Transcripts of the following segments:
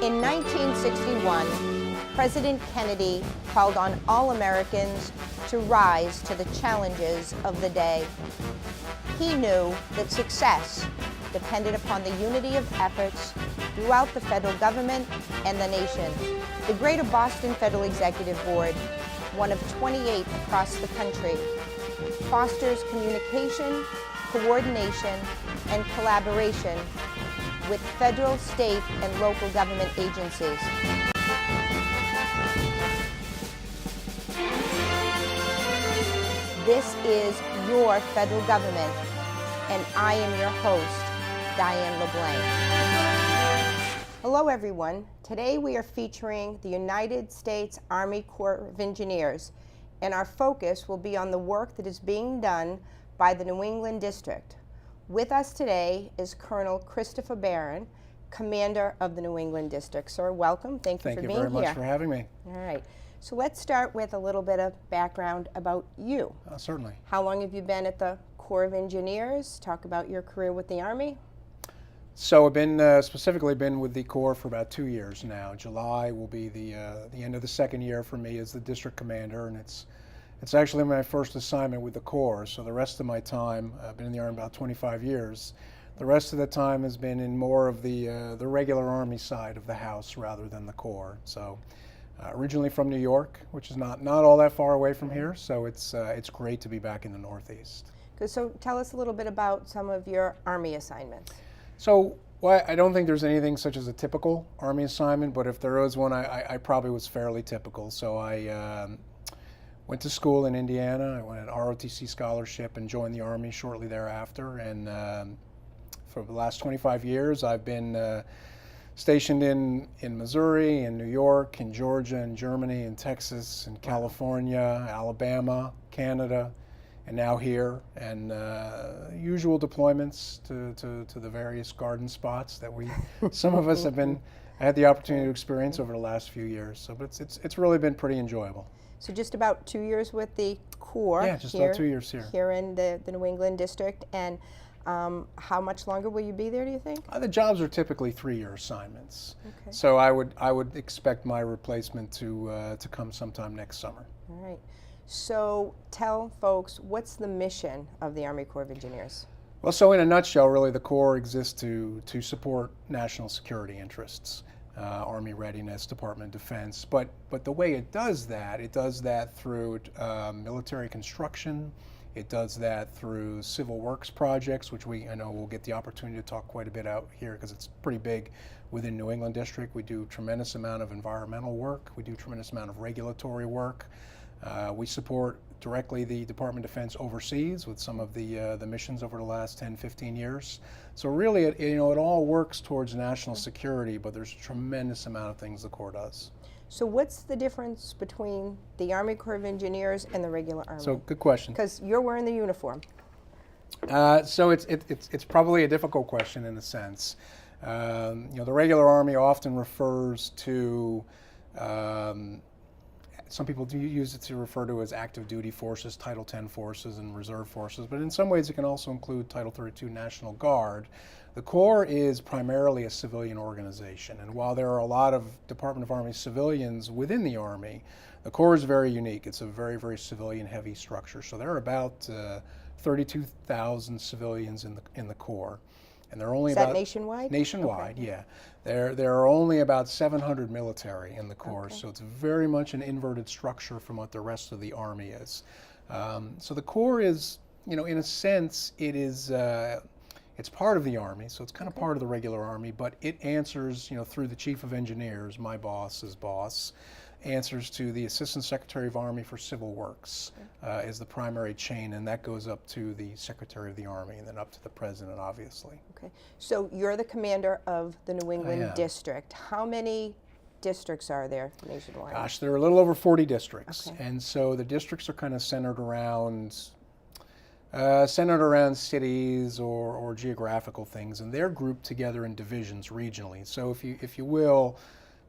In 1961, President Kennedy called on all Americans to rise to the challenges of the day. He knew that success depended upon the unity of efforts throughout the federal government and the nation. The Greater Boston Federal Executive Board, one of 28 across the country, fosters communication, coordination, and collaboration with federal, state, and local government agencies. This is your federal government, and I am your host, Diane LeBlanc. Hello, everyone. Today we are featuring the United States Army Corps of Engineers, and our focus will be on the work that is being done by the New England District. With us today is Colonel Christopher Barron, Commander of the New England District. Sir, welcome. Thank you for being here. Thank you very much for having me. All right. So let's start with a little bit of background about you. Certainly. How long have you been at the Corps of Engineers? Talk about your career with the Army. So I've been specifically been with the Corps for about 2 years now. July will be the end of the second year for me as the district commander, and it's actually my first assignment with the Corps. So the rest of my time, I've been in the Army about 25 years. The rest of the time has been in more of the regular Army side of the house rather than the Corps. So originally from New York, which is not all that far away from here. So it's great to be back in the Northeast. Good. So tell us a little bit about some of your Army assignments. So I don't think there's anything such as a typical Army assignment, but if there is one, I probably was fairly typical. So I went to school in Indiana. I went an ROTC scholarship and joined the Army shortly thereafter. And for the last 25 years, I've been stationed in Missouri, in New York, in Georgia, in Germany, in Texas, in California, Alabama, Canada, and now here. And usual deployments to the various garden spots that some of us had the opportunity to experience over the last few years. So, but it's really been pretty enjoyable. So just about 2 years with the Corps. Yeah, just about 2 years here. Here in the New England District. And how much longer will you be there, do you think? The jobs are typically 3-year assignments. Okay. So I would expect my replacement to come sometime next summer. All right. So tell folks, what's the mission of the Army Corps of Engineers? Well, so in a nutshell, really, the Corps exists to support national security interests. Army readiness, Department of Defense, but the way it does that through military construction. It does that through civil works projects, which I know we'll get the opportunity to talk quite a bit out here because it's pretty big within New England District. We do a tremendous amount of environmental work. We do a tremendous amount of regulatory work. We support directly the Department of Defense overseas with some of the missions over the last 10, 15 years. So really, it all works towards national security, but there's a tremendous amount of things the Corps does. So what's the difference between the Army Corps of Engineers and the regular Army? So good question. Because you're wearing the uniform. So it's probably a difficult question in a sense. The regular Army often refers to some people do use it to refer to as active duty forces, Title 10 forces, and reserve forces, but in some ways it can also include Title 32 National Guard. The Corps is primarily a civilian organization, and while there are a lot of Department of Army civilians within the Army, the Corps is very unique. It's a very, very civilian-heavy structure. So there are about 32,000 civilians in the Corps. And there are only about nationwide? Nationwide, okay. Yeah. There are only about 700 military in the Corps, okay. So it's very much an inverted structure from what the rest of the Army is. So the Corps is, in a sense, it's part of the Army, so it's kind of part of the regular Army, but it answers, through the Chief of Engineers, my boss's boss, answers to the Assistant Secretary of Army for Civil Works is the primary chain, and that goes up to the Secretary of the Army and then up to the President, obviously. Okay, so you're the commander of the New England District. How many districts are there nationwide? Gosh, there are a little over 40 districts, okay. And so the districts are kind of centered around cities or geographical things, and they're grouped together in divisions regionally. So if you will,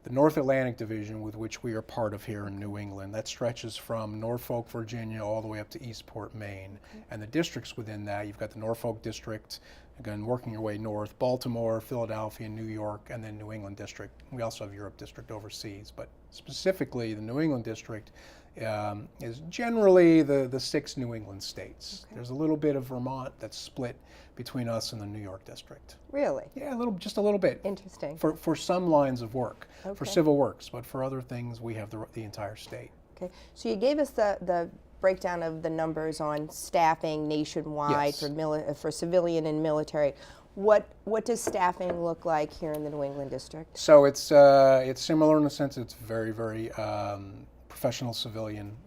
the North Atlantic Division, with which we are part of here in New England, that stretches from Norfolk, Virginia, all the way up to Eastport, Maine. And the districts within that, you've got the Norfolk District, Again, working your way north, Baltimore, Philadelphia, New York, and then New England District. We also have Europe District overseas, but specifically the New England District is generally the 6 New England states. Okay. There's a little bit of Vermont that's split between us and the New York District. Really? Yeah, just a little bit. Interesting. For some lines of work, for Okay. civil works, but for other things, we have the entire state. Okay, so you gave us the breakdown of the numbers on staffing nationwide Yes. for civilian and military. What does staffing look like here in the New England District? So it's similar in the sense it's very, very professional civilian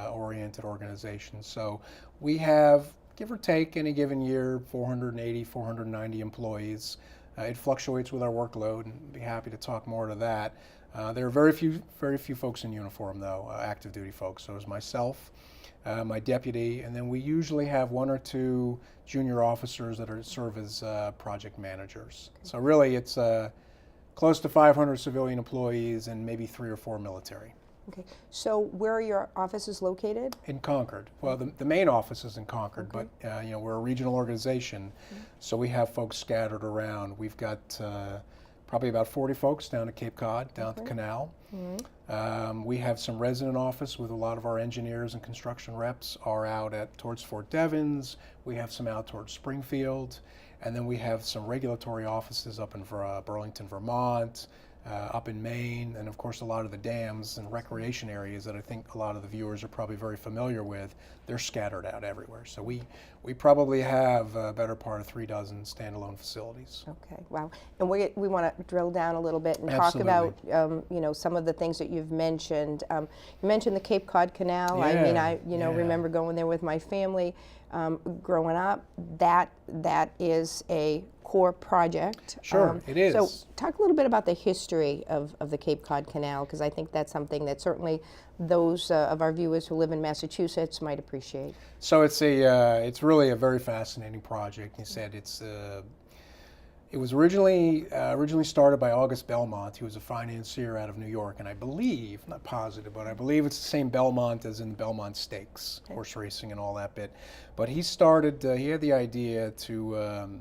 oriented organization. So we have, give or take, any given year, 480, 490 employees. It fluctuates with our workload, and I'd be happy to talk more to that. There are very few folks in uniform, though, active duty folks. So there's myself, my deputy, and then we usually have 1 or 2 junior officers that serve as project managers. Okay. So really, it's close to 500 civilian employees and maybe 3 or 4 military. Okay, so where are your offices located? In Concord. Well, the main office is in Concord, Okay. but we're a regional organization, so we have folks scattered around. We've got probably about 40 folks down at Cape Cod, down at the canal. We have some resident office with a lot of our engineers and construction reps are out towards Fort Devens. We have some out towards Springfield, and then we have some regulatory offices up in Burlington, Vermont, up in Maine, and of course a lot of the dams and recreation areas that I think a lot of the viewers are probably very familiar with, they're scattered out everywhere. So we probably have a better part of 3 dozen standalone facilities. Okay, wow. And we want to drill down a little bit and Absolutely. talk about some of the things that you've mentioned. You mentioned the Cape Cod Canal. Yeah, I mean, I yeah. remember going there with my family growing up. That is a core project. Sure, it is. So talk a little bit about the history of the Cape Cod Canal, because I think that's something that certainly those of our viewers who live in Massachusetts might appreciate. So it's really a very fascinating project. You said it was originally started by August Belmont. He was a financier out of New York, and I believe, not positive, but I believe it's the same Belmont as in the Belmont Stakes, horse racing and all that bit. But he had the idea to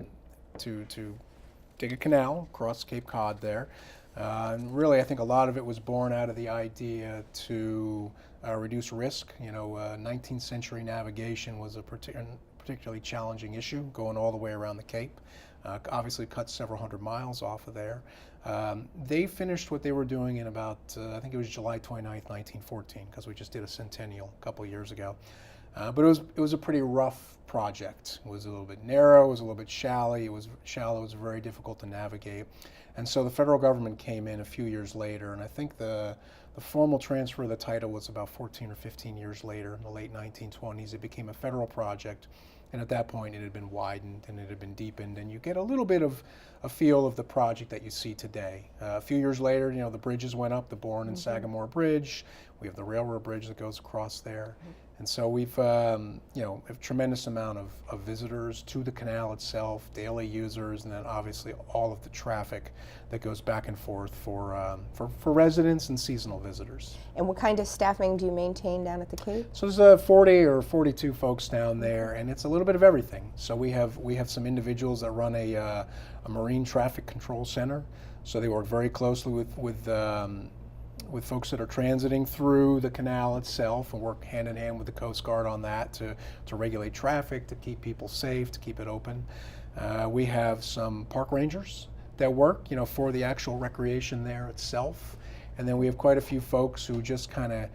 dig a canal across Cape Cod there. And really, I think a lot of it was born out of the idea to reduce risk. 19th century navigation was a particularly challenging issue, going all the way around the Cape. Obviously cut several hundred miles off of there. They finished what they were doing in about, I think it was July 29th, 1914, because we just did a centennial a couple years ago. But it was a pretty rough project. It was a little bit narrow, it was a little bit shallow, it was very difficult to navigate. And so the federal government came in a few years later, and I think the formal transfer of the title was about 14 or 15 years later, in the late 1920s. It became a federal project, and at that point it had been widened and it had been deepened, and you get a little bit of a feel of the project that you see today. A few years later, the bridges went up, the Barron and Sagamore Bridge. We have the railroad bridge that goes across there. And so we've, a tremendous amount of visitors to the canal itself, daily users, and then obviously all of the traffic that goes back and forth for residents and seasonal visitors. And what kind of staffing do you maintain down at the Cape? So there's 40 or 42 folks down there, and it's a little bit of everything. So we have some individuals that run a marine traffic control center. So they work very closely with folks that are transiting through the canal itself, and work hand in hand with the Coast Guard on that to regulate traffic, to keep people safe, to keep it open. We have some park rangers that work, for the actual recreation there itself. And then we have quite a few folks who just kind of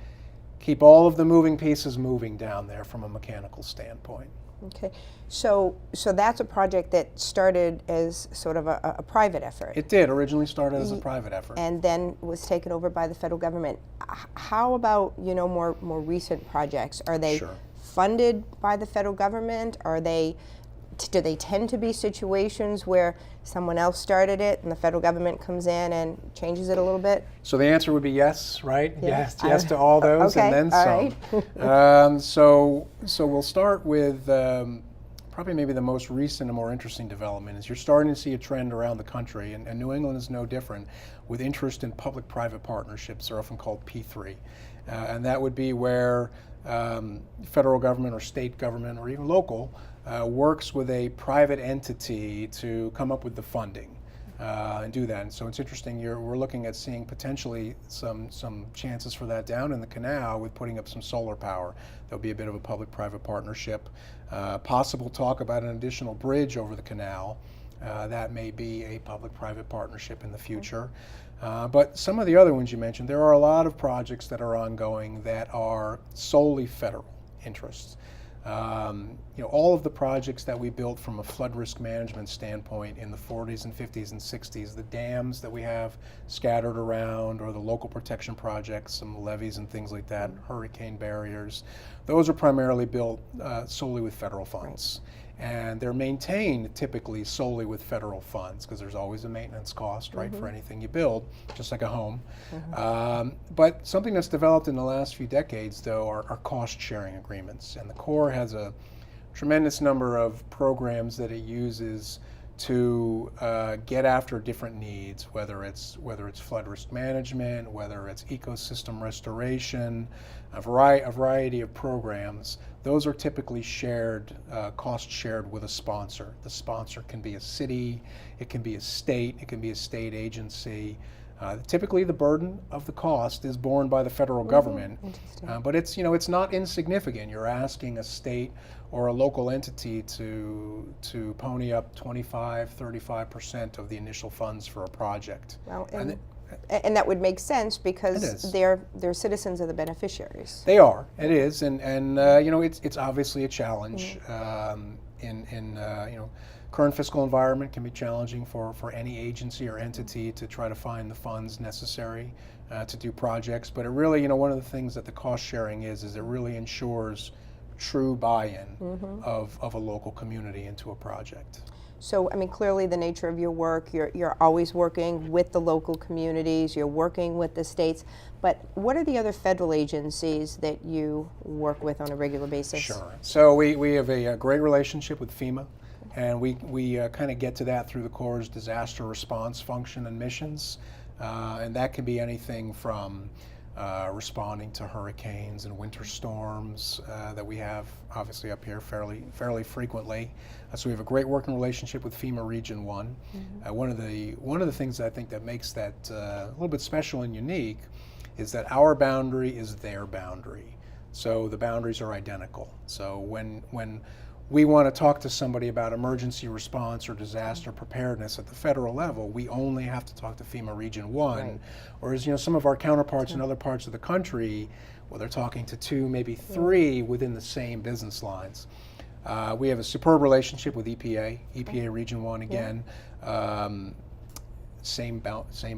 keep all of the moving pieces moving down there from a mechanical standpoint. Okay, so that's a project that started as sort of a private effort. It did originally started as a private effort, and then was taken over by the federal government. How about more recent projects? Are they Sure. funded by the federal government? Do they tend to be situations where someone else started it and the federal government comes in and changes it a little bit? So the answer would be yes, right? Yeah. Yes to all those, Okay, and then all some. right. So we'll start with probably maybe the most recent and more interesting development is you're starting to see a trend around the country, and New England is no different, with interest in public-private partnerships. They're often called P3. And that would be where federal government or state government or even local works with a private entity to come up with the funding and do that. And so it's interesting, we're looking at seeing potentially some chances for that down in the canal with putting up some solar power. There'll be a bit of a public-private partnership. Possible talk about an additional bridge over the canal. That may be a public-private partnership in the future. But some of the other ones you mentioned, there are a lot of projects that are ongoing that are solely federal interests. All of the projects that we built from a flood risk management standpoint in the 40s and 50s and 60s, the dams that we have scattered around, or the local protection projects, some levees and things like that, hurricane barriers, those are primarily built solely with federal funds. And they're maintained typically solely with federal funds, because there's always a maintenance cost, right, for anything you build, just like a home. But something that's developed in the last few decades, though, are cost-sharing agreements. And the Corps has a tremendous number of programs that it uses to get after different needs, whether it's flood risk management, whether it's ecosystem restoration, a variety of programs. Those are typically shared, cost shared with a sponsor. The sponsor can be a city, it can be a state, it can be a state agency. Typically, the burden of the cost is borne by the federal government, but it's not insignificant. You're asking a state or a local entity to pony up 25-35% of the initial funds for a project. Well, and that would make sense because they're citizens of the beneficiaries. They are. It is, and it's obviously a challenge. Current fiscal environment can be challenging for any agency or entity to try to find the funds necessary to do projects. But it really, one of the things that the cost sharing is it really ensures true buy-in of a local community into a project. So, clearly the nature of your work, you're always working with the local communities, you're working with the states, but what are the other federal agencies that you work with on a regular basis? Sure. So we have a great relationship with FEMA, and we kind of get to that through the Corps' disaster response function and missions, and that can be anything from responding to hurricanes and winter storms that we have obviously up here fairly frequently. So we have a great working relationship with FEMA Region 1. One of the things I think that makes that a little bit special and unique is that our boundary is their boundary. So the boundaries are identical. So when we want to talk to somebody about emergency response or disaster preparedness at the federal level, we only have to talk to FEMA Region 1. Right. Whereas, some of our counterparts in other parts of the country, well, they're talking to 2, maybe 3 within the same business lines. We have a superb relationship with EPA Region 1 again. Same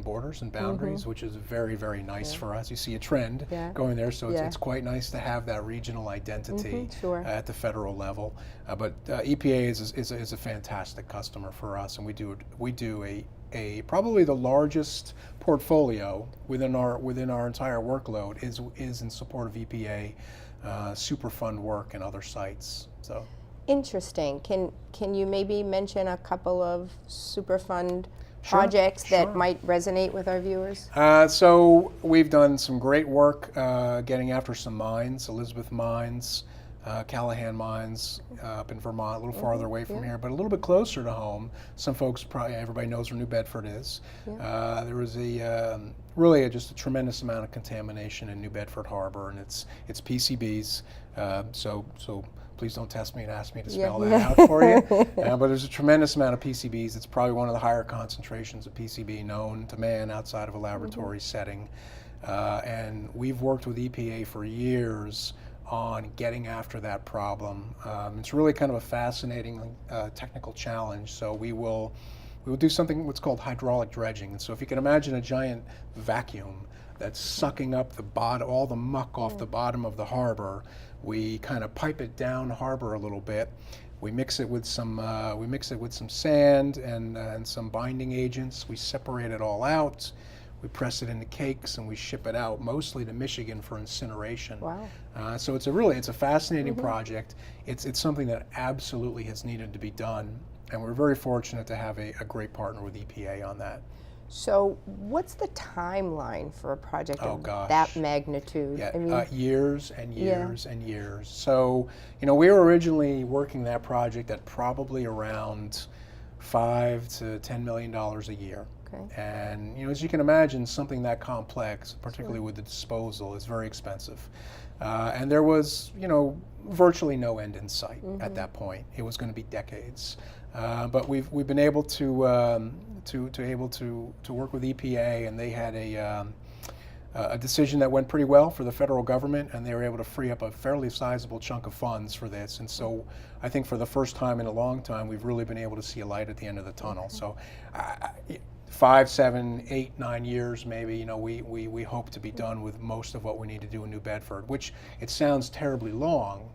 borders and boundaries, which is very, very nice for us. You see a trend going there, so it's quite nice to have that regional identity at the federal level. But EPA is a fantastic customer for us, and we do a probably the largest portfolio within our entire workload is in support of EPA Superfund work and other sites. So interesting. Can you maybe mention a couple of Superfund projects that might resonate with our viewers? So we've done some great work getting after some mines, Elizabeth Mines, Callahan Mines up in Vermont, a little farther away from here, but a little bit closer to home. Some folks, probably everybody knows where New Bedford is. There was really just a tremendous amount of contamination in New Bedford Harbor, and it's PCBs. So please don't test me and ask me to spell that out for you. But there's a tremendous amount of PCBs. It's probably one of the higher concentrations of PCB known to man outside of a laboratory setting. And we've worked with EPA for years on getting after that problem. It's really kind of a fascinating technical challenge. So we will do something what's called hydraulic dredging. And so if you can imagine a giant vacuum that's sucking up all the muck off the bottom of the harbor, we kind of pipe it down harbor a little bit. We mix it with some sand and some binding agents. We separate it all out. We press it into cakes and we ship it out mostly to Michigan for incineration. Wow. So it's a fascinating project. It's something that absolutely has needed to be done, and we're very fortunate to have a great partner with EPA on that. So what's the timeline for a project Oh, of gosh. that magnitude? Yeah, I mean, years and Yeah. years and years. So, we were originally working that project at probably around $5 to $10 million a year. okay. And as you can imagine, something that complex, particularly with the disposal, is very expensive. And there was, virtually no end in sight at that point. It was going to be decades. But we've been able to work with EPA, and they had a decision that went pretty well for the federal government, and they were able to free up a fairly sizable chunk of funds for this. And so I think for the first time in a long time, we've really been able to see a light at the end of the tunnel. So 5, 7, 8, 9 years maybe, we hope to be done with most of what we need to do in New Bedford, which it sounds terribly long,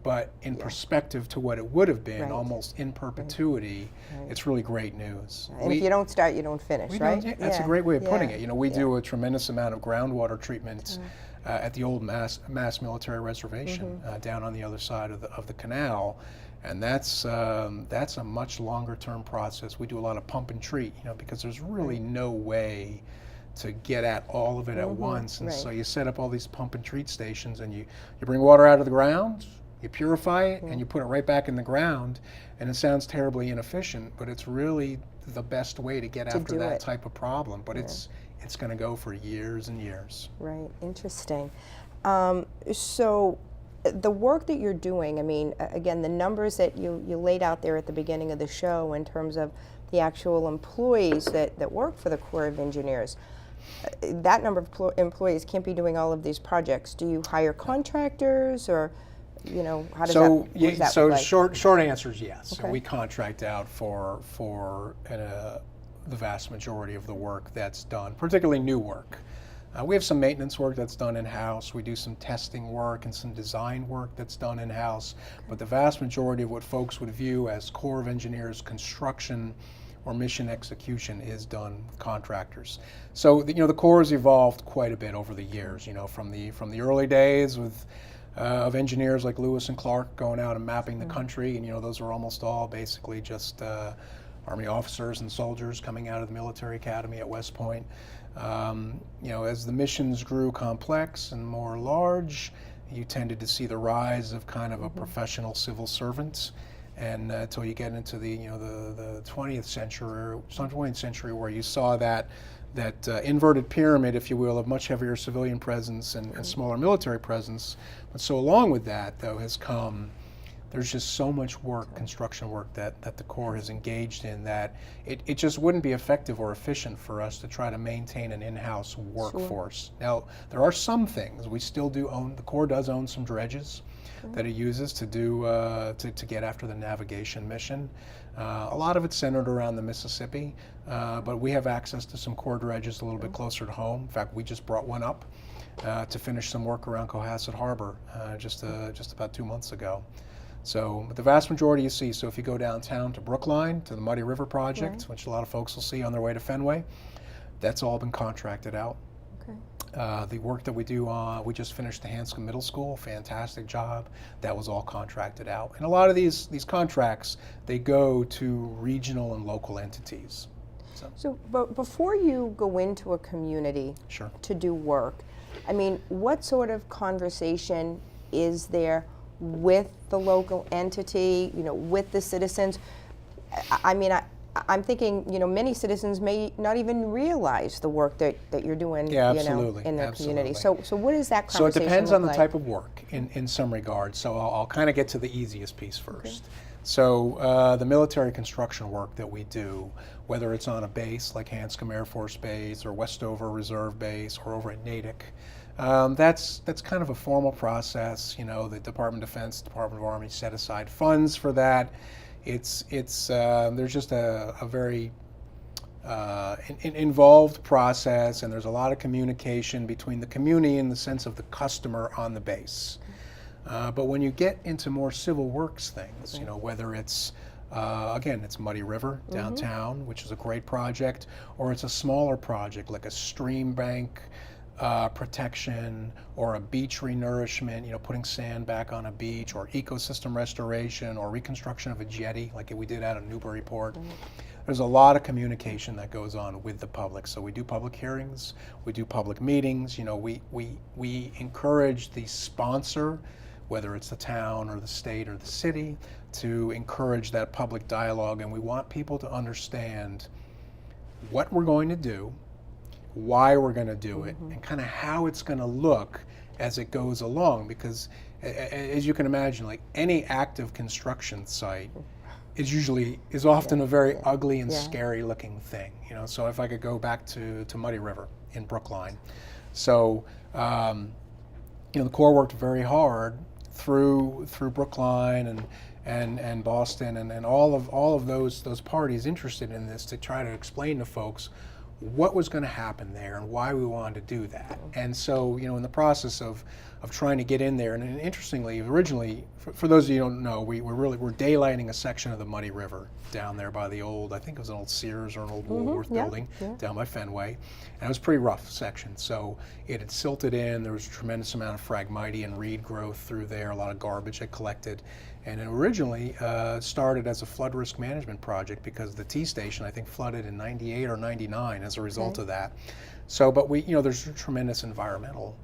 but in perspective to what it would have been, Right. almost in perpetuity, Right. it's really great news. And if you don't start, you don't finish, We right? don't- That's a great way of putting yeah, it. We do a tremendous amount of groundwater treatment at the old Mass Military Reservation down on the other side of the canal, and that's a much longer term process. We do a lot of pump and treat, because there's really no way to get at all of it at once, and so you set up all these pump and treat stations, and you bring water out of the ground. You purify it and you put it right back in the ground, and it sounds terribly inefficient, but it's really the best way to get after do that it. type of problem. But it's going to go for years and years. Right, interesting. So the work that you're doing, I mean, again, the numbers that you laid out there at the beginning of the show in terms of the actual employees that work for the Corps of Engineers, that number of employees can't be doing all of these projects. Do you hire contractors, or how does So, that, what does that so look like? short answer is yes. So Okay. we contract out for the vast majority of the work that's done, particularly new work. We have some maintenance work that's done in-house. We do some testing work and some design work that's done in-house. But the vast majority of what folks would view as Corps of Engineers construction or mission execution is done with contractors. So the Corps has evolved quite a bit over the years. From the early days with of engineers like Lewis and Clark going out and mapping the country, and those were almost all basically just Army officers and soldiers coming out of the military academy at West Point. As the missions grew complex and more large, you tended to see the rise of kind of a professional civil servant, and until you get into the 20th century, where you saw that inverted pyramid, if you will, of much heavier civilian presence and smaller military presence. But so along with that, though, has come, there's just so much work, construction work, that the Corps has engaged in, that it just wouldn't be effective or efficient for us to try to maintain an in-house workforce. Now, there are some things we still do own. The Corps does own some dredges that it uses to do to get after the navigation mission. A lot of it's centered around the Mississippi, but we have access to some Corps dredges a little bit closer to home. In fact, we just brought one up to finish some work around Cohasset Harbor just about 2 months ago. So, but the vast majority you see, so if you go downtown to Brookline, to the Muddy River Project, which a lot of folks will see on their way to Fenway, that's all been contracted out. Okay. The work that we do, we just finished the Hanscom Middle School, fantastic job. That was all contracted out. And a lot of these contracts, they go to regional and local entities. So, but before you go into a community Sure. to do work, I mean, what sort of conversation is there with the local entity, with the citizens? I mean, I'm thinking, many citizens may not even realize the work that you're doing, in their community. So what is that conversation So it depends look on the like? type of work in some regards. So I'll kind of get to the easiest piece first. So the military construction work that we do, whether it's on a base like Hanscom Air Force Base or Westover Reserve Base or over at Natick, that's kind of a formal process. The Department of Defense, Department of Army set aside funds for that. It's there's just a very involved process, and there's a lot of communication between the community in the sense of the customer on the base. But when you get into more civil works things, whether it's again, it's Muddy River downtown, which is a great project, or it's a smaller project like a stream bank protection or a beach renourishment, putting sand back on a beach, or ecosystem restoration or reconstruction of a jetty like we did out of Newburyport. there's a lot of communication that goes on with the public. So we do public hearings, we do public meetings. You know, we encourage the sponsor, whether it's the town or the state or the city, to encourage that public dialogue, and we want people to understand what we're going to do, why we're going to do it, and kind of how it's going to look as it goes along, because as you can imagine, like any active construction site is often a very ugly and scary looking thing. You know, so if I could go back to Muddy River in Brookline, so you know, the Corps worked very hard through Brookline and Boston and all of those parties interested in this to try to explain to folks what was going to happen there and why we wanted to do that. And so, you know, in the process of trying to get in there, and interestingly, originally, for those of you who don't know, we're daylighting a section of the Muddy River down there by the old, I think it was an old Sears or an old Woolworth building down by Fenway, and it was a pretty rough section. So it had silted in, there was a tremendous amount of phragmite and reed growth through there, a lot of garbage had collected, and it originally started as a flood risk management project because the T station, I think, flooded in 98 or 99 as a result of that. So, but you know, there's a tremendous environmental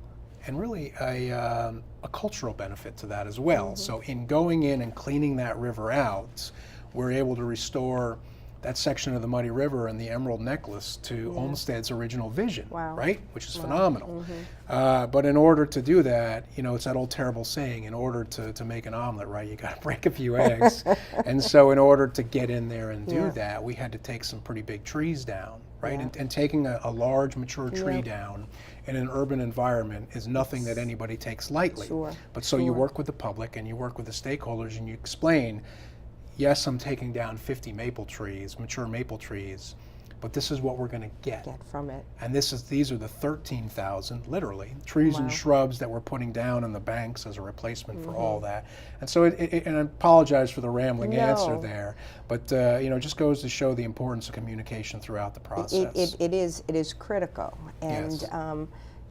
and really a cultural benefit to that as well. So in going in and cleaning that river out, we're able to restore that section of the Muddy River and the Emerald Necklace to Olmsted's original vision, right? Which is phenomenal. But in order to do that, you know, it's that old terrible saying, in order to make an omelet, right, you got to break a few eggs. And so in order to get in there and do that, we had to take some pretty big trees down, right? And taking a large mature tree down in an urban environment is nothing that anybody takes lightly. But so you work with the public and you work with the stakeholders and you explain, yes, I'm taking down 50 maple trees, mature maple trees, but this is what we're going to get from it. And these are the 13,000, literally, trees and shrubs that we're putting down on the banks as a replacement for all that. And so, and I apologize for the rambling answer there, but you know, it just goes to show the importance of communication throughout the process. It is critical, and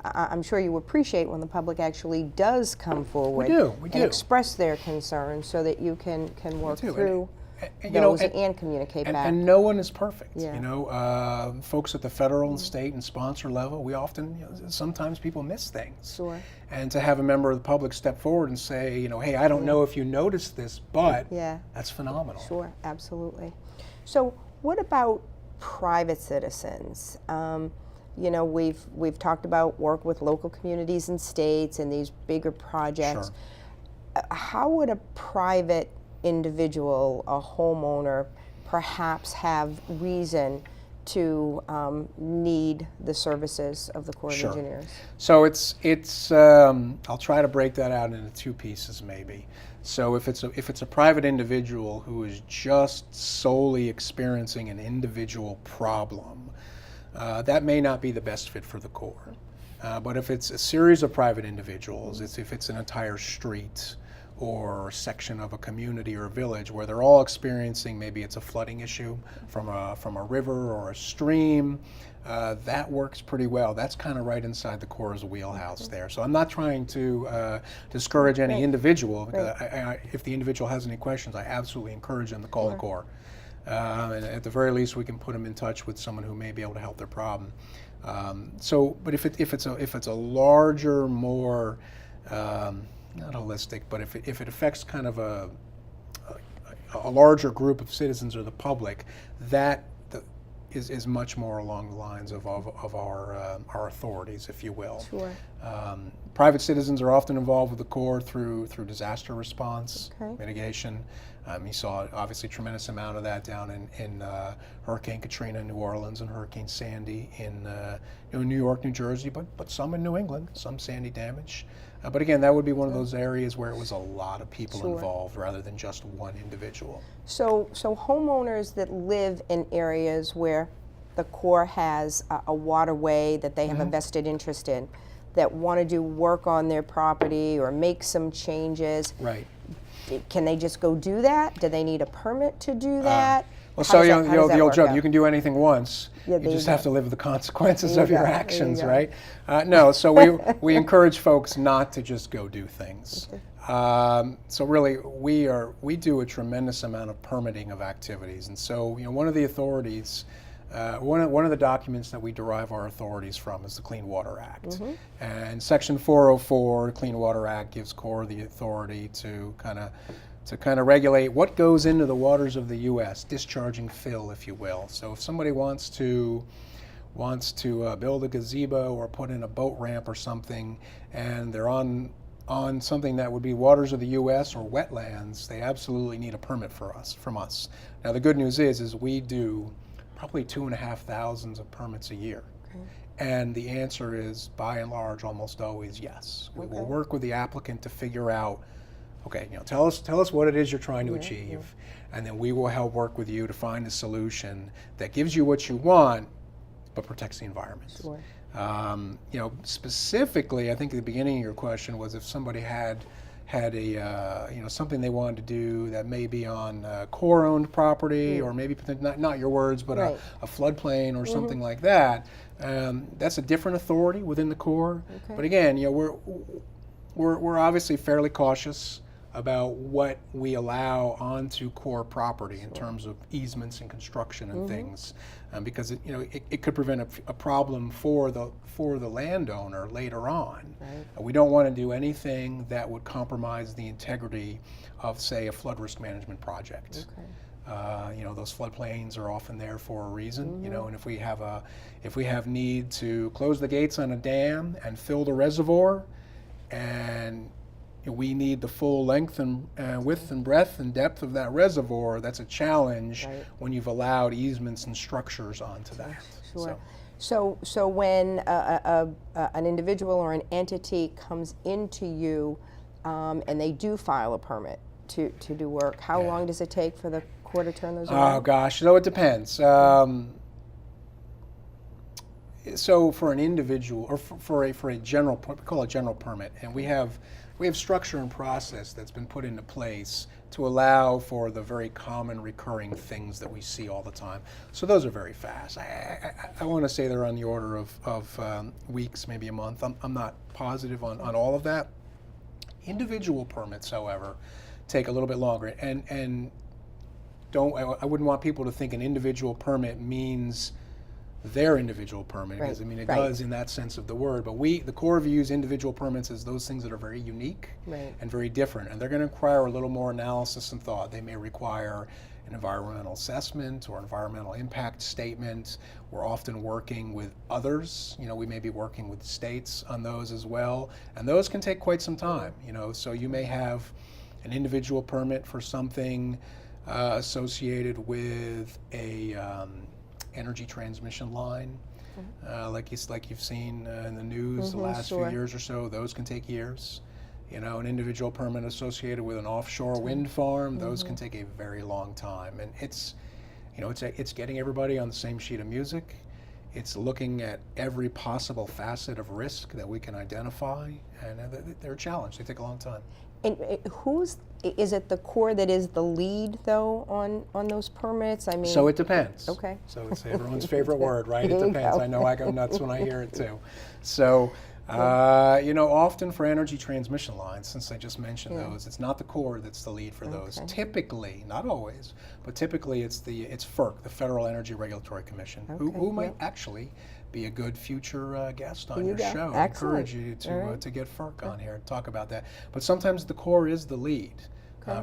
I'm sure you appreciate when the public actually does come forward and express their concerns so that you can work through those and communicate back. And no one is perfect. You know, folks at the federal and state and sponsor level, we often, you know, sometimes people miss things. And to have a member of the public step forward and say, you know, hey, I don't know if you noticed this, but that's phenomenal. Absolutely. So what about private citizens? You know, we've talked about work with local communities and states and these bigger projects. How would a private individual, a homeowner, perhaps have reason to need the services of the Corps of Engineers? So it's I'll try to break that out into two pieces maybe. So if it's a private individual who is just solely experiencing an individual problem, that may not be the best fit for the Corps. But if it's a series of private individuals, if it's an entire street or section of a community or a village where they're all experiencing, maybe it's a flooding issue from a river or a stream, that works pretty well. That's kind of right inside the Corps' wheelhouse there. So I'm not trying to discourage any individual. If the individual has any questions, I absolutely encourage them to call the Corps. And at the very least, we can put them in touch with someone who may be able to help their problem. But if it's a larger, more not holistic, but if it affects kind of a larger group of citizens or the public, that is much more along the lines of our authorities, if you will. Private citizens are often involved with the Corps through disaster response, mitigation. You saw obviously a tremendous amount of that down in Hurricane Katrina in New Orleans and Hurricane Sandy in New York, New Jersey, but some in New England, some Sandy damage. But again, that would be one of those areas where it was a lot of people involved rather than just one individual. So homeowners that live in areas where the Corps has a waterway that they have a vested interest in, that want to do work on their property or make some changes, can they just go do that? Do they need a permit to do that? Well, so does that- how does the that old work joke, out? you can do anything once. Yeah, You there just you have go. to live with the consequences There of you your go, there you actions, go. right? No, so we encourage folks not to just go do things. So really, we do a tremendous amount of permitting of activities, and so one of the authorities, one of the documents that we derive our authorities from is the Clean Water Act, and Section 404, the Clean Water Act, gives Corps the authority to kind of regulate what goes into the waters of the U.S., discharging fill, if you will. So if somebody wants to build a gazebo or put in a boat ramp or something, and they're on something that would be waters of the U.S. or wetlands, they absolutely need a permit from us. Now the good news is we do probably 2,500 of permits a year. Okay. And the answer is, by and large, almost always yes. We will work with the applicant to figure out, okay, tell us what it is you're trying to achieve, and then we will help work with you to find a solution that gives you what you want, but protects the environment. Sure. Specifically, I think at the beginning of your question was if somebody had a something they wanted to do that may be on Corps-owned property, or maybe not your words, but a floodplain or something like that. That's a different authority within the Corps. Okay. But again, we're obviously fairly cautious about what we allow onto Corps property in terms of easements and construction and things, because it could prevent a problem for the landowner later on. Right. We don't want to do anything that would compromise the integrity of, say, a flood risk management project. Okay. Those floodplains are often there for a reason. And if we have need to close the gates on a dam and fill the reservoir, and we need the full length and width and breadth and depth of that reservoir, that's a challenge when you've allowed easements and structures onto that. Sure. So when an individual or an entity comes into you and they do file a permit to do work, how long does it take for the Corps to turn those around? Oh gosh, it depends. So for an individual, or for a general, we call it general permit, and we have structure and process that's been put into place to allow for the very common recurring things that we see all the time. So those are very fast. I want to say they're on the order of weeks, maybe a month. I'm not positive on all of that. Individual permits, however, take a little bit longer, and I wouldn't want people to think an individual permit means their individual permit, because it does in that sense of the word, but the Corps views individual permits as those things that are very unique and very different, and they're going to require a little more analysis and thought. They may require an environmental assessment or environmental impact statement. We're often working with others. We may be working with states on those as well, and those can take quite some time. So you may have an individual permit for something associated with a energy transmission line, like you've seen in the news the last few years or so. Those can take years. An individual permit associated with an offshore wind farm, those can take a very long time. And it's getting everybody on the same sheet of music. It's looking at every possible facet of risk that we can identify, and they're a challenge. They take a long time. And is it the Corps that is the lead, though, on those permits? I mean, so it depends. Okay. So it's everyone's favorite word, right? It depends. I know I go nuts when I hear it too. So, often for energy transmission lines, since I just mentioned those, it's not the Corps that's the lead for those. Typically, not always, but typically it's FERC, the Federal Energy Regulatory Commission, who might actually be a good future guest on your show. I encourage you to get FERC on here and talk about that. But sometimes the Corps is the lead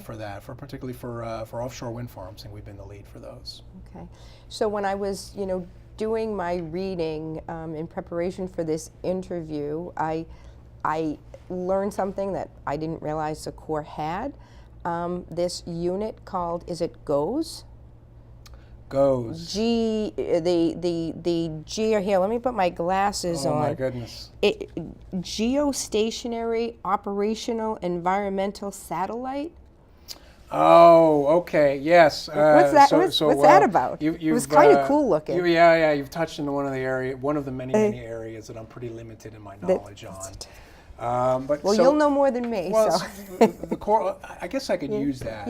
for that, particularly for offshore wind farms, and we've been the lead for those. Okay. So when I was, doing my reading in preparation for this interview, I learned something that I didn't realize the Corps had. This unit called, is it GOES? GOES. The Geo, here, let me put my glasses on. Oh my goodness. Geostationary Operational Environmental Satellite? Oh, okay, yes. What's that? What's that about? It was kind of cool looking. You've touched into one of the many areas that I'm pretty limited in my knowledge on. But you'll know more than me. Well, so. the Corps, I guess I could use that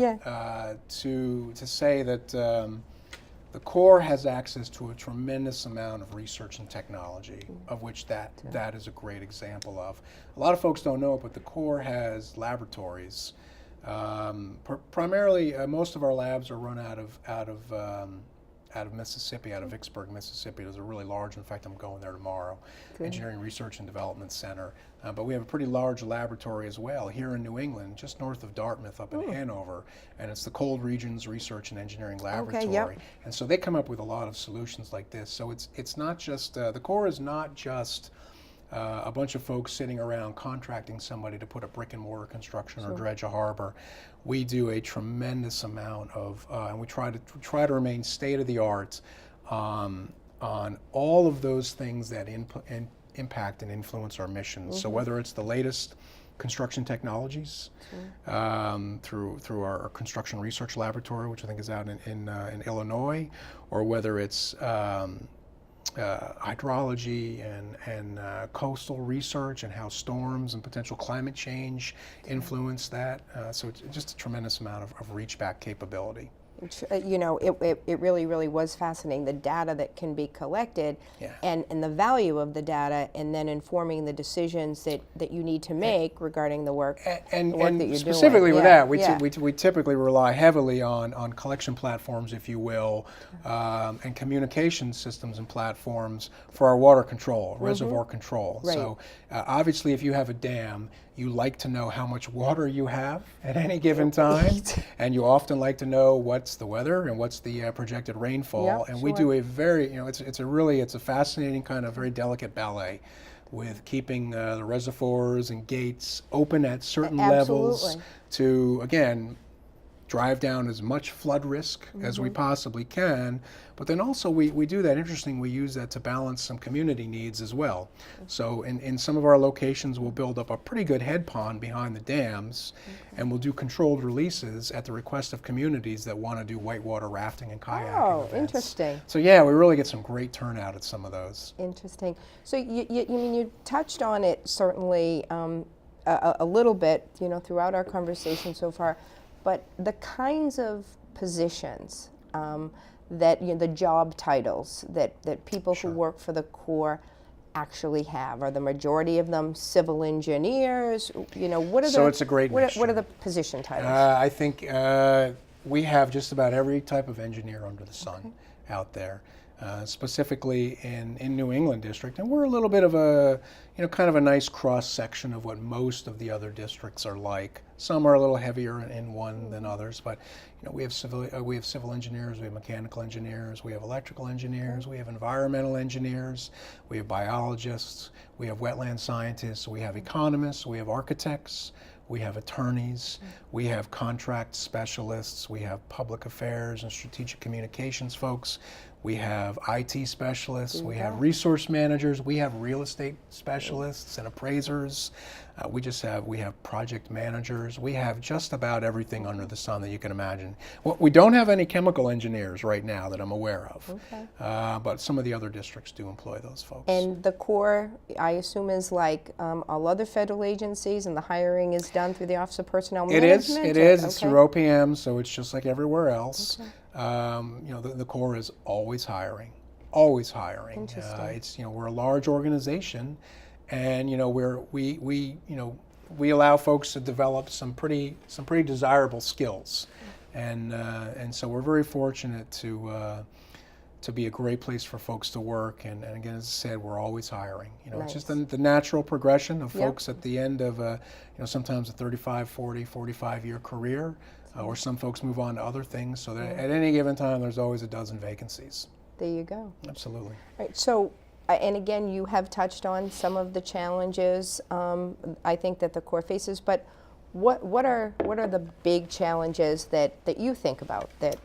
to say that The Corps has access to a tremendous amount of research and technology, of which that is a great example of. A lot of folks don't know it, but the Corps has laboratories. Primarily, most of our labs are run out of Mississippi, out of Vicksburg, Mississippi. There's a really large, in fact, I'm going there tomorrow, Engineering Research and Development Center. But we have a pretty large laboratory as well here in New England, just north of Dartmouth up in Hanover. And it's the Cold Regions Research and Engineering Laboratory. Yep. And so they come up with a lot of solutions like this. So it's not just, the Corps is not just a bunch of folks sitting around contracting somebody to put a brick and mortar construction or dredge a harbor. We do a tremendous amount of, and we try to remain state of the art on all of those things that impact and influence our missions. So whether it's the latest construction technologies through our construction research laboratory, which I think is out in Illinois, or whether it's hydrology and coastal research and how storms and potential climate change influence that. So it's just a tremendous amount of reach back capability. You know, it really, really was fascinating, the data that can be collected and the value of the data, and then informing the decisions that you need to make regarding the work, and that you're specifically doing. with that, we typically rely heavily on collection platforms, if you will, and communication systems and platforms for our water control, reservoir control. Right. So obviously if you have a dam, you like to know how much water you have at any given time, and you often like to know what's the weather and what's the projected rainfall. And we do a very, it's a fascinating kind of very delicate ballet with keeping the reservoirs and gates open at certain levels to, again, drive down as much flood risk as we possibly can, but then also we do that, interesting, we use that to balance some community needs as well. So in some of our locations we'll build up a pretty good head pond behind the dams, and we'll do controlled releases at the request of communities that want to do whitewater rafting and kayaking events. Interesting. So yeah, we really get some great turnout at some of those. Interesting. So you touched on it certainly a little bit, you know, throughout our conversation so far. But the kinds of positions that, you know, the job titles that people who work for the Corps actually have, are the majority of them civil engineers? You know, what are it's a great mixture. What are the position titles? I think we have just about every type of engineer under the sun out there. Specifically in New England district, and we're a little bit of a, you know, kind of a nice cross section of what most of the other districts are like. Some are a little heavier in one than others, but you know, we have civil engineers, we have mechanical engineers, we have electrical engineers, we have environmental engineers, we have biologists, we have wetland scientists, we have economists, we have architects, we have attorneys, we have contract specialists, we have public affairs and strategic communications folks, we have IT specialists, we have resource managers, we have real estate specialists and appraisers, we have project managers, we have just about everything under the sun that you can imagine. Well, we don't have any chemical engineers right now that I'm aware of, but some of the other districts do employ those folks. And the Corps, I assume, is like all other federal agencies, and the hiring is done through the Office of Personnel Management? It is. It's through OPM, so it's just like everywhere else. You know, the Corps is always hiring. Interesting. We're a large organization, and you know we allow folks to develop some pretty desirable skills, and so we're very fortunate to be a great place for folks to work. And again, as I said, we're always hiring. You know, it's just the natural progression of folks at the end of sometimes a 35, 40, 45-year career, or some folks move on to other things. So that at any given time, there's always a dozen vacancies. There you go. Absolutely. Right. So, and again, you have touched on some of the challenges I think that the Corps faces. But what are the big challenges that you think about that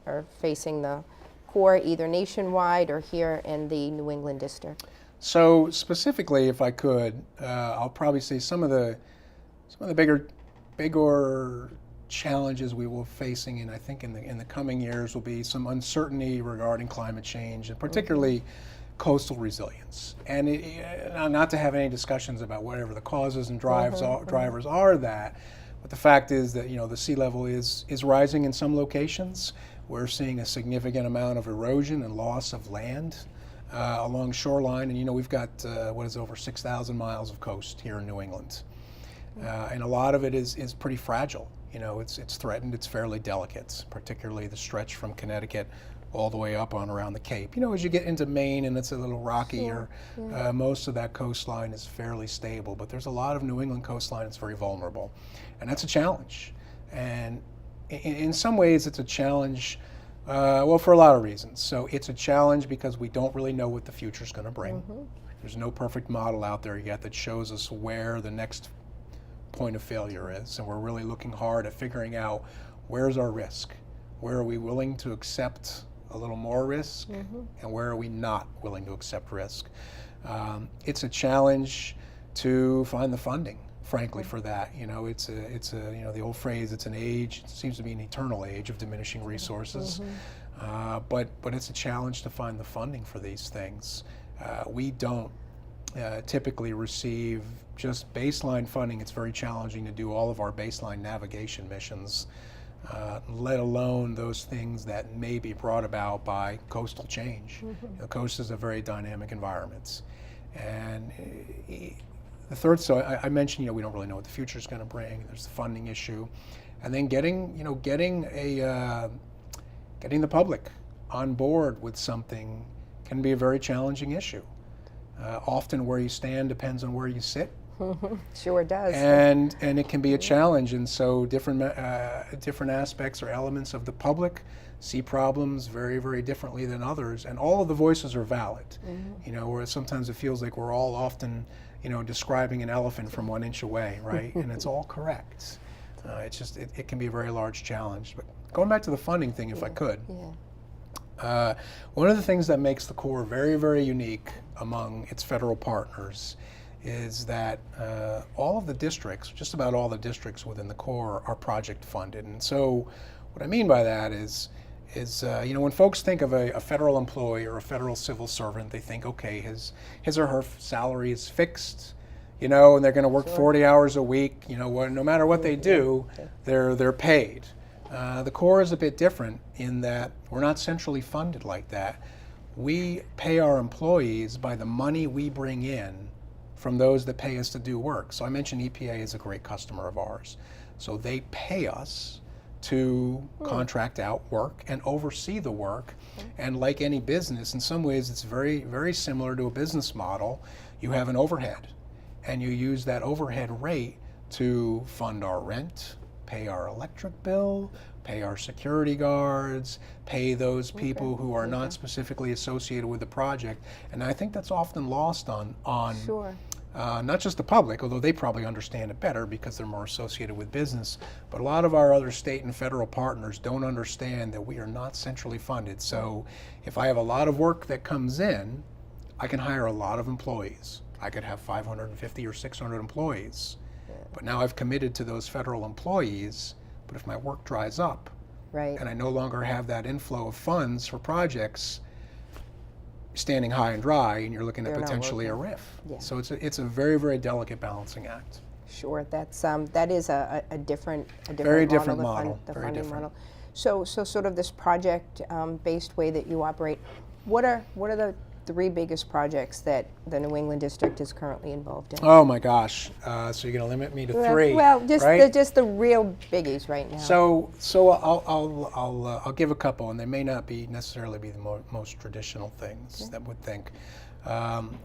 are facing the Corps, either nationwide or here in the New England district? So specifically, if I could, I'll probably say some of the bigger challenges we will be facing, and I think in the coming years, will be some uncertainty regarding climate change, and particularly coastal resilience. And not to have any discussions about whatever the causes and drivers are that, but the fact is that the sea level is rising in some locations. We're seeing a significant amount of erosion and loss of land along shoreline, and we've got what is over 6,000 miles of coast here in New England, and a lot of it is pretty fragile. It's threatened. It's fairly delicate, particularly the stretch from Connecticut all the way up on around the Cape. As you get into Maine and it's a little rockier, most of that coastline is fairly stable, but there's a lot of New England coastline that's very vulnerable, and that's a challenge. And in some ways it's a challenge, well, for a lot of reasons. So it's a challenge because we don't really know what the future's going to bring. There's no perfect model out there yet that shows us where the next point of failure is, and we're really looking hard at figuring out where's our risk, where are we willing to accept a little more risk, and where are we not willing to accept risk. It's a challenge to find the funding, frankly, for that. It's a the old phrase, it's an age, it seems to be an eternal age of diminishing resources, but it's a challenge to find the funding for these things. We don't typically receive just baseline funding. It's very challenging to do all of our baseline navigation missions, let alone those things that may be brought about by coastal change. The coast is a very dynamic environment. And the third, so I mentioned, we don't really know what the future is going to bring. There's the funding issue. And then getting the public on board with something can be a very challenging issue. Often where you stand depends on where you sit. Sure does. And it can be a challenge, and so different aspects or elements of the public see problems very, very differently than others, and all of the voices are valid. Whereas sometimes it feels like we're all often, describing an elephant from 1 inch away, right? And it's all correct. It's just it can be a very large challenge. But going back to the funding thing, if I could. One of the things that makes the Corps very, very unique among its federal partners is that all of the districts, just about all the districts within the Corps, are project funded. And so what I mean by that is when folks think of a federal employee or a federal civil servant, they think, okay, his or her salary is fixed, and they're going to work 40 hours a week, no matter what they do, they're paid. The Corps is a bit different in that we're not centrally funded like that. We pay our employees by the money we bring in from those that pay us to do work. So I mentioned EPA is a great customer of ours. So they pay us to contract out work and oversee the work. And like any business, in some ways it's very, very similar to a business model. You have an overhead, and you use that overhead rate to fund our rent, pay our electric bill, pay our security guards, pay those people who are not specifically associated with the project. And I think that's often lost on not just the public, although they probably understand it better because they're more associated with business, but a lot of our other state and federal partners don't understand that we are not centrally funded. So if I have a lot of work that comes in, I can hire a lot of employees. I could have 550 or 600 employees. But now I've committed to those federal employees, but if my work dries up, and I no longer have that inflow of funds for projects, standing high and dry, and you're looking at potentially a RIF. So it's a very, very delicate balancing act. Sure, that is a different very different model. The very funding different model. So sort of this project based way that you operate. What are the 3 biggest projects that the New England District is currently involved in? Oh my gosh! So you're going to limit me to 3? Well, just right? just the real biggies right now. So I'll give a couple, and they may not be necessarily be the most traditional things that would think.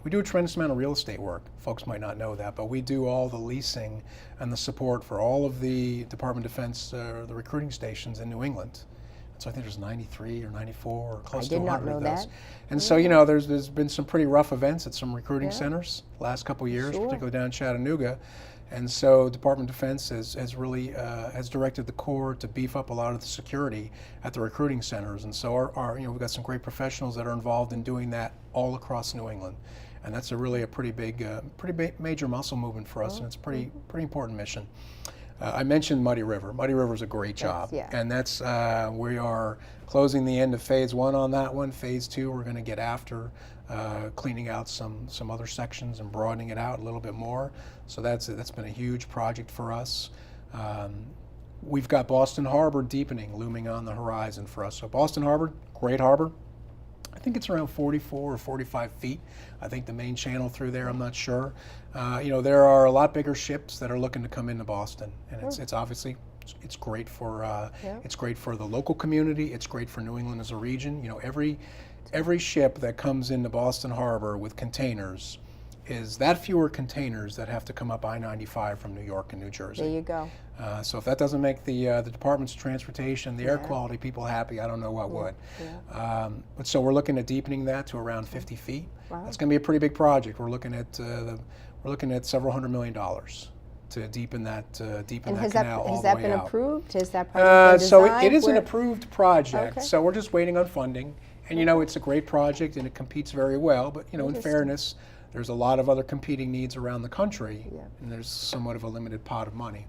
We do a tremendous amount of real estate work. Folks might not know that, but we do all the leasing and the support for all of the Department of Defense, the recruiting stations in New England. So I think there's 93 or 94 or close to 100 of those. And so, there's been some pretty rough events at some recruiting centers the last couple of years, particularly down in Chattanooga. And so Department of Defense has really has directed the Corps to beef up a lot of the security at the recruiting centers. And so we've got some great professionals that are involved in doing that all across New England. And that's a pretty big, major muscle movement for us, and it's a pretty important mission. I mentioned Muddy River. Muddy River is a great job, and that's we are closing the end of phase 1 on that one. Phase 2, we're going to get after cleaning out some other sections and broadening it out a little bit more. So that's been a huge project for us. We've got Boston Harbor deepening looming on the horizon for us. So Boston Harbor, great harbor. I think it's around 44 or 45 feet. I think the main channel through there, I'm not sure. There are a lot bigger ships that are looking to come into Boston, and it's obviously it's great for it's great for the local community. It's great for New England as a region. Every ship that comes into Boston Harbor with containers is that fewer containers that have to come up I-95 from New York and New Jersey. There you go. So if that doesn't make the Departments of Transportation, the air quality people happy, I don't know what would. But so we're looking at deepening that to around 50 feet. Wow. That's going to be a pretty big project. We're looking at several $100 million to deepen that canal all the way out. Has that been approved? Has that project been so designed? it is an approved project. Okay. So we're just waiting on funding. And it's a great project and it competes very well. But in fairness, there's a lot of other competing needs around the country, and there's somewhat of a limited pot of money.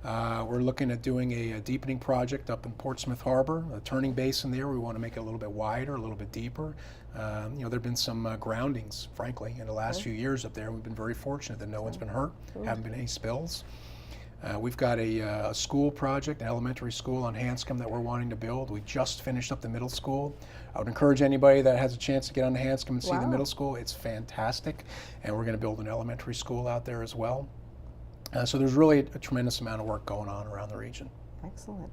We're looking at doing a deepening project up in Portsmouth Harbor, a turning basin there. We want to make it a little bit wider, a little bit deeper. There have been some groundings, frankly, in the last few years up there. We've been very fortunate that no one's been hurt, haven't been any spills. We've got a school project, an elementary school on Hanscom that we're wanting to build. We just finished up the middle school. I would encourage anybody that has a chance to get on to Hanscom and see the middle school. It's fantastic, and we're going to build an elementary school out there as well. So there's really a tremendous amount of work going on around the region. Excellent.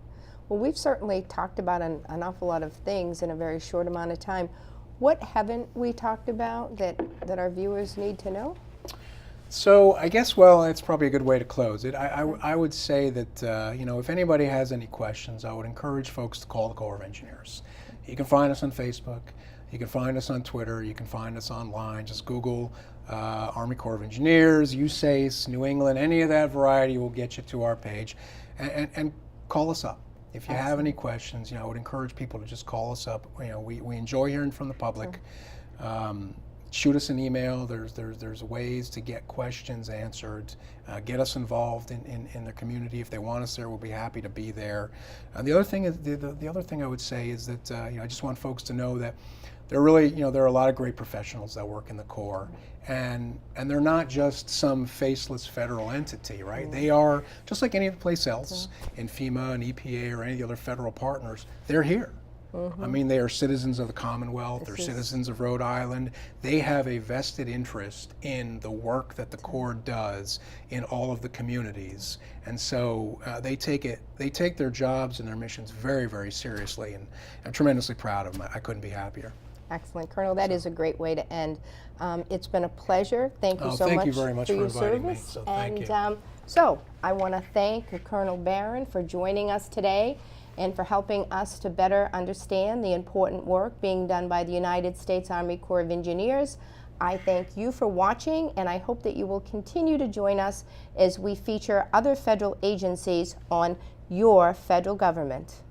Well, we've certainly talked about an awful lot of things in a very short amount of time. What haven't we talked about that our viewers need to know? So I guess, it's probably a good way to close it. I would say that, if anybody has any questions, I would encourage folks to call the Corps of Engineers. You can find us on Facebook. You can find us on Twitter. You can find us online. Just Google Army Corps of Engineers, USACE, New England, any of that variety will get you to our page. And call us up. If you have any questions, I would encourage people to just call us up. We enjoy hearing from the public. Shoot us an email. There's ways to get questions answered. Get us involved in the community. If they want us there, we'll be happy to be there. The other thing is the other thing I would say is that I just want folks to know that there are a lot of great professionals that work in the Corps, and they're not just some faceless federal entity, right? They are just like any other place else in FEMA and EPA or any of the other federal partners. They're here. I mean, they are citizens of the Commonwealth, they're citizens of Rhode Island. They have a vested interest in the work that the Corps does in all of the communities. And so they take their jobs and their missions very, very seriously, and I'm tremendously proud of them. I couldn't be happier. Excellent. Colonel, that is a great way to end. It's been a pleasure. Thank you so much. Thank you very much for your inviting me. service. So thank you. So I want to thank Colonel Barron for joining us today and for helping us to better understand the important work being done by the United States Army Corps of Engineers. I thank you for watching, and I hope that you will continue to join us as we feature other federal agencies on your federal government.